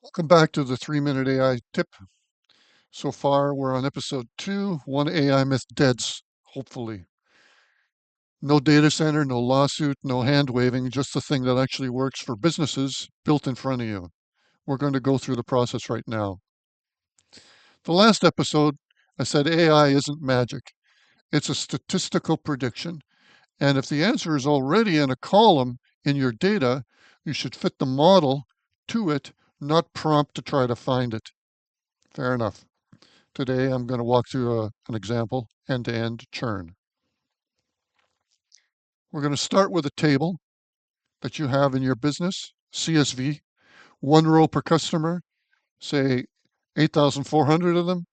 Welcome back to the 3-Minute AI Tip. So far, we're on episode 2, one AI myth deads, hopefully. No data center, no lawsuit, no hand waving, just the thing that actually works for businesses built in front of you. We're going to go through the process right now. The last episode, I said AI isn't magic. It's a statistical prediction. And if the answer is already in a column in your data, you should fit the model to it, not prompt to try to find it. Fair enough. Today, I'm going to walk through an example, end-to-end churn. We're going to start with a table that you have in your business, CSV, one row per customer, say 8,400 of them.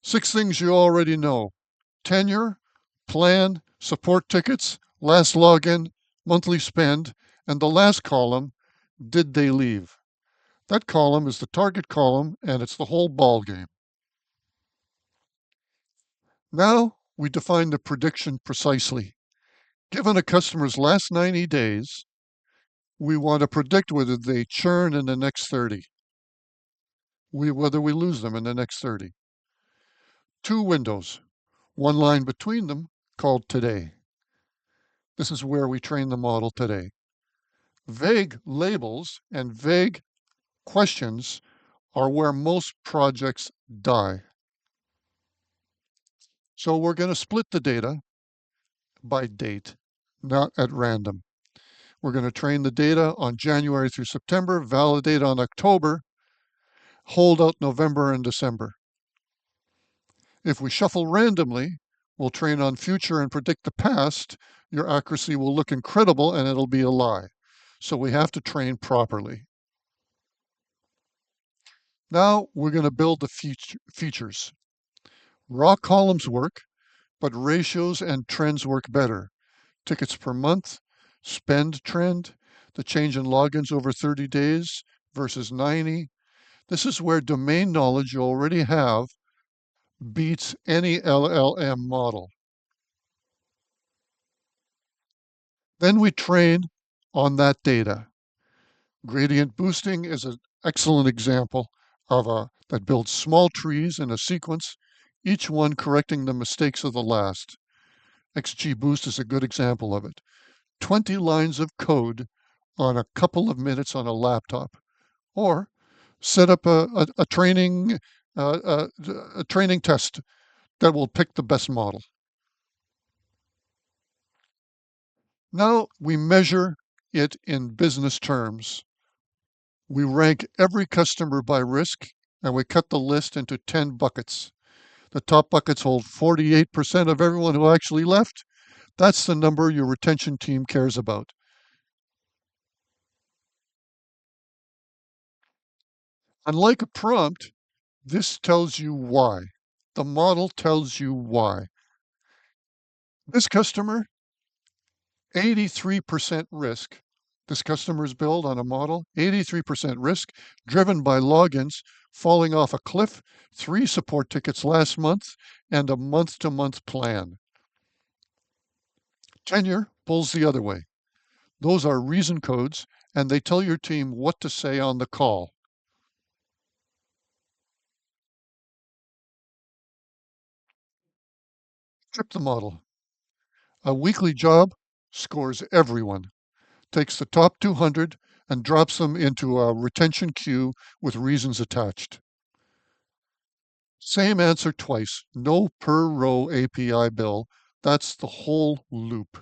6 things you already know: tenure, plan, support tickets, last login, monthly spend, and the last column, did they leave? That column is the target column, and it's the whole ball game. Now we define the prediction precisely. Given a customer's last 90 days, we want to predict whether they churn in the next 30, whether we lose them in the next 30. 2 windows, one line between them called today. This is where we train the model today. Vague labels and vague questions are where most projects die. So we're going to split the data by date, not at random. We're going to train the data on January through September, validate on October, hold out November and December. If we shuffle randomly, we'll train on future and predict the past. Your accuracy will look incredible and it'll be a lie. So we have to train properly. Now we're going to build the features. Raw columns work, but ratios and trends work better. Tickets per month, spend trend, the change in logins over 30 days versus 90. This is where domain knowledge you already have beats any LLM model. Then we train on that data. Gradient boosting is an excellent example of that builds small trees in a sequence, each one correcting the mistakes of the last. XGBoost is a good example of it. 20 lines of code on a couple of minutes on a laptop. Or set up a training test that will pick the best model. Now we measure it in business terms. We rank every customer by risk, and we cut the list into 10 buckets. The top buckets hold 48% of everyone who actually left. That's the number your retention team cares about. Unlike a prompt, this tells you why. The model tells you why. This customer, 83% risk. This customer is billed on a model, 83% risk, driven by logins falling off a cliff, 3 support tickets last month, and a month-to-month plan. Tenure pulls the other way. Those are reason codes, and they tell your team what to say on the call. Trip the model. A weekly job scores everyone, takes the top 200 and drops them into a retention queue with reasons attached. Same answer twice, no per row API bill. That's the whole loop.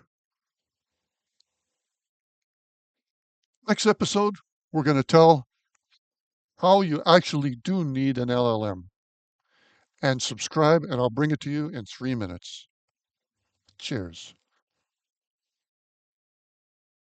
Next episode, we're going to tell how you actually do need an LLM. And subscribe, and I'll bring it to you in 3 minutes. Cheers.